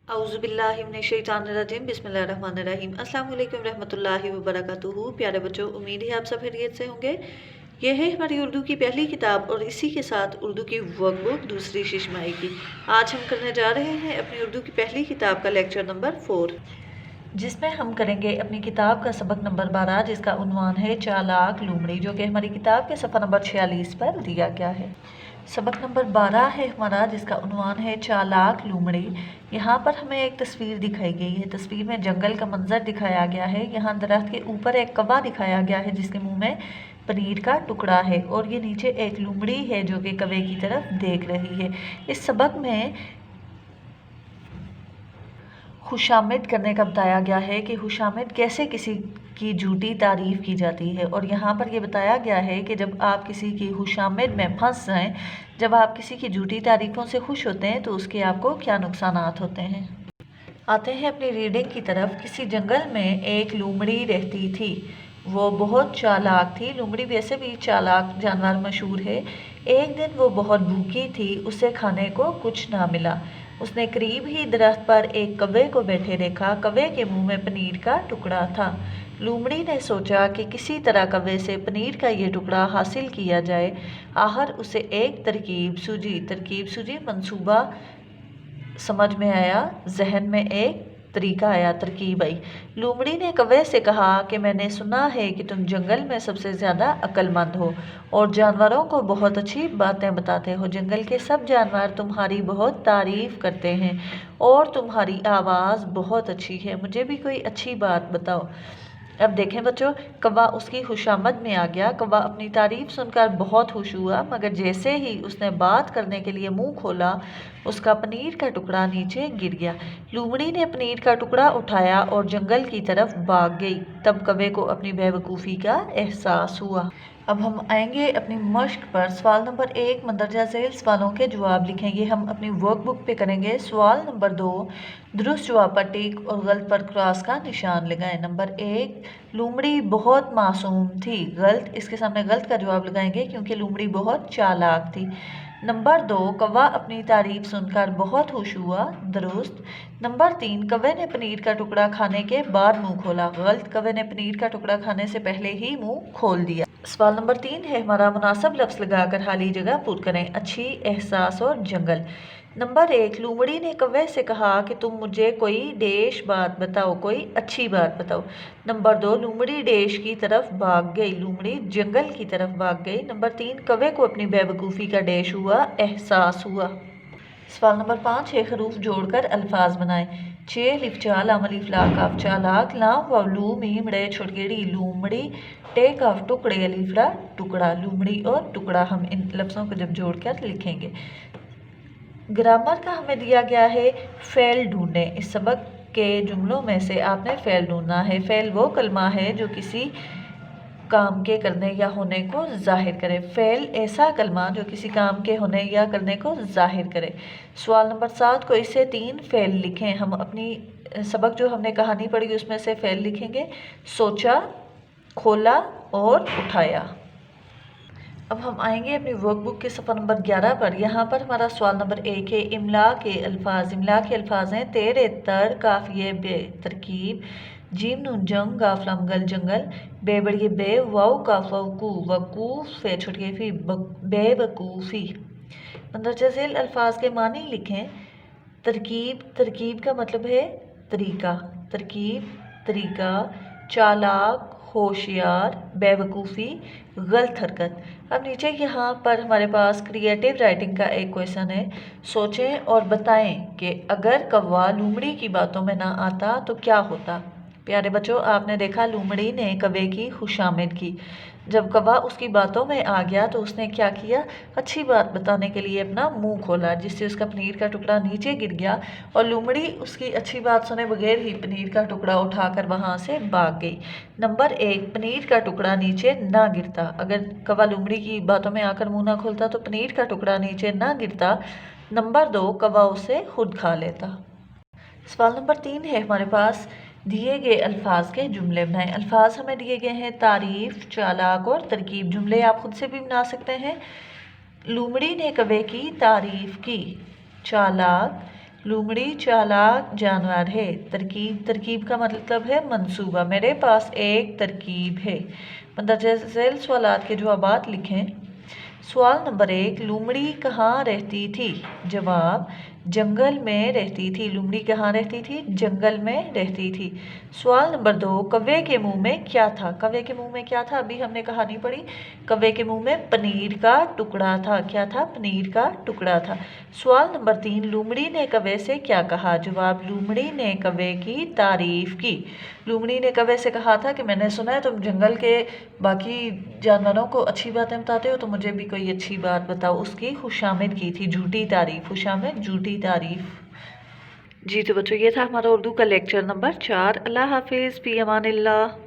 औज़ुबिल्लाहिमिनश्शैतानिर्रजीम बिस्मिल्लाहिर्रहमानिर्रहीम। अस्सलाम वालेकुम रहमतुल्लाहि व बरकातुहू। प्यारे बच्चों, उम्मीद है आप सब खैरियत से होंगे। यह है हमारी उर्दू की पहली किताब और इसी के साथ उर्दू की वर्कबुक दूसरी शिशमाई की। आज हम करने जा रहे हैं अपनी उर्दू की पहली किताब का लेक्चर नंबर 4, जिसमें हम करेंगे अपनी किताब का सबक नंबर 12, जिसका उन्वान है चालाक लूमड़ी, जो कि हमारी किताब के सफ़ा नंबर 46 पर दिया गया है। सबक नंबर 12 है हमारा, जिसका उन्वान है चालाक लूमड़ी। यहाँ पर हमें एक तस्वीर दिखाई गई है। तस्वीर में जंगल का मंजर दिखाया गया है। यहाँ दरख्त के ऊपर एक कौवा दिखाया गया है जिसके मुंह में पनीर का टुकड़ा है, और ये नीचे एक लूमड़ी है जो कि कौवे की तरफ देख रही है। इस सबक में खुशामद करने का बताया गया है कि खुशामद कैसे किसी की झूठी तारीफ़ की जाती है। और यहाँ पर ये बताया गया है कि जब आप किसी की खुशामद में फंस जाएं, जब आप किसी की झूठी तारीफ़ों से खुश होते हैं तो उसके आपको क्या नुकसानात होते हैं। आते हैं अपनी रीडिंग की तरफ। किसी जंगल में एक लूमड़ी रहती थी। वो बहुत चालाक थी। लूमड़ी वैसे भी चालाक जानवर मशहूर है। एक दिन वो बहुत भूखी थी। उसे खाने को कुछ ना मिला। उसने करीब ही दरख्त पर एक कौवे को बैठे देखा। कौवे के मुंह में पनीर का टुकड़ा था। लूमड़ी ने सोचा कि किसी तरह कौवे से पनीर का ये टुकड़ा हासिल किया जाए। आखिर उसे एक तरकीब सूझी, मंसूबा समझ में आया, जहन में एक तरीका आया, तरकीब आई। लूमड़ी ने कौवे से कहा कि मैंने सुना है कि तुम जंगल में सबसे ज़्यादा अक्लमंद हो और जानवरों को बहुत अच्छी बातें बताते हो। जंगल के सब जानवर तुम्हारी बहुत तारीफ़ करते हैं और तुम्हारी आवाज़ बहुत अच्छी है। मुझे भी कोई अच्छी बात बताओ। अब देखें बच्चों, कौवा उसकी खुशामद में आ गया। कौवा अपनी तारीफ़ सुनकर बहुत खुश हुआ, मगर जैसे ही उसने बात करने के लिए मुंह खोला, उसका पनीर का टुकड़ा नीचे गिर गया। लूमड़ी ने पनीर का टुकड़ा उठाया और जंगल की तरफ भाग गई। तब कौवे को अपनी बेवकूफ़ी का एहसास हुआ। अब हम आएंगे अपनी मश्क पर। सवाल नंबर 1, मंदरजा झेल सवालों के जवाब लिखेंगे। हम अपनी वर्कबुक पे करेंगे। सवाल नंबर 2, दुरुस्त जवाब पर टिक और गलत पर क्रॉस का निशान लगाएं। नंबर 1, लूमड़ी बहुत मासूम थी। गलत, इसके सामने गलत का जवाब लगाएंगे क्योंकि लूमड़ी बहुत चालाक थी। नंबर 2, कौवा अपनी तारीफ सुनकर बहुत खुश हुआ। दुरुस्त। नंबर 3, कौवे ने पनीर का टुकड़ा खाने के बाद मुंह खोला। गलत, कौवे ने पनीर का टुकड़ा खाने से पहले ही मुंह खोल दिया। सवाल नंबर 3 है हमारा, मुनासिब लफ्ज़ लगाकर खाली जगह पूरी करें। अच्छी, एहसास और जंगल। नंबर 1, लूमड़ी ने कौवे से कहा कि तुम मुझे कोई डेश बात बताओ, कोई अच्छी बात बताओ। नंबर 2, लूमड़ी डेश की तरफ भाग गई। लूमड़ी जंगल की तरफ भाग गई। नंबर 3, कौवे को अपनी बेवकूफ़ी का डेश हुआ, एहसास हुआ। सवाल नंबर 5 है, हरूफ जोड़कर अल्फाज बनाएं। चे लिफ चा लाम अलिफ ला काफ चालाक, लाम वाव लू मीम रे छोटकेड़ी लूमड़ी, टे काफ टुकड़े अलिफ ला टुकड़ा। लूमड़ी और टुकड़ा, हम इन लफ्ज़ों को जब जोड़कर लिखेंगे। ग्रामर का हमें दिया गया है फ़ेल ढूंढें। इस सबक के जुमलों में से आपने फ़ेल ढूंढना है। फ़ेल वो कलमा है जो किसी काम के करने या होने को जाहिर करे। फ़ेल ऐसा कलमा जो किसी काम के होने या करने को जाहिर करे। सवाल नंबर 7 को इससे 3 फ़ेल लिखें। हम अपनी सबक जो हमने कहानी पढ़ी उसमें से फ़ेल लिखेंगे। सोचा, खोला और उठाया। अब हम आएंगे अपनी वर्कबुक के सफ़ा नंबर 11 पर। यहाँ पर हमारा सवाल नंबर 1 है, इमला के अल्फाज। इमला के अल्फाज हैं तेरे तर, काफ़िए बे तरकीब, जीम नून जंग, गाफलाम गल जंगल, बे बड़िए बे, वाउ काफ वकू, वकूफ फे छुटके फी, बेवकूफ़ी। मंदरजा झेल अल्फाज के मानी लिखें। तरकीब, तरकीब का मतलब है तरीका। तरकीब, तरीका। चालाक, होशियार, बेवकूफ़ी, गलत हरकत। अब नीचे यहाँ पर हमारे पास क्रिएटिव राइटिंग का एक क्वेश्चन है। सोचें और बताएं कि अगर कौवा लूमड़ी की बातों में ना आता तो क्या होता। प्यारे बच्चों, आपने देखा लूमड़ी ने कौवे की खुशामद की। जब कौवा उसकी बातों में आ गया तो उसने क्या किया, अच्छी बात बताने के लिए अपना मुंह खोला, जिससे उसका पनीर का टुकड़ा नीचे गिर गया और लूमड़ी उसकी अच्छी बात सुने बगैर ही पनीर का टुकड़ा उठाकर वहाँ से भाग गई। नंबर 1, पनीर का टुकड़ा नीचे ना गिरता। अगर कौवा लूमड़ी की बातों में आकर मुंह ना खोलता तो पनीर का टुकड़ा नीचे ना गिरता। नंबर 2, कौवा उसे खुद खा लेता। सवाल नंबर 3 है हमारे पास, दिए गए अल्फाज के जुमले बनाएं। अल्फाज हमें दिए गए हैं तारीफ, चालाक और तरकीब। जुमले आप खुद से भी बना सकते हैं। लूमड़ी ने कौवे की तारीफ की। चालाक, लूमड़ी चालाक जानवर है। तरकीब का मतलब है मंसूबा। मेरे पास एक तरकीब है। मंदरजा झैल सवालात के जवाबात लिखें। सवाल नंबर 1, लूमड़ी कहाँ रहती थी? जवाब, जंगल में रहती थी। लूमड़ी कहाँ रहती थी? जंगल में रहती थी। सवाल नंबर 2, कौवे के मुंह में क्या था? कौवे के मुंह में क्या था? अभी हमने कहानी पढ़ी। कौवे के मुंह में पनीर का टुकड़ा था। क्या था? पनीर का टुकड़ा था। सवाल नंबर 3, लूमड़ी ने कौवे से क्या कहा? जवाब, लूमड़ी ने कौवे की तारीफ की। लूमड़ी ने कौवे से कहा था कि मैंने सुना है तुम जंगल के बाकी जानवरों को अच्छी बातें बताते हो, तो मुझे भी कोई अच्छी बात बताओ। उसकी खुशामद की थी, झूठी तारीफ। खुशामद, झूठी तारीफ। जी तो बच्चों, ये था हमारा उर्दू का लेक्चर नंबर 4। अल्लाह हाफिज़, फ़ी अमानिल्लाह।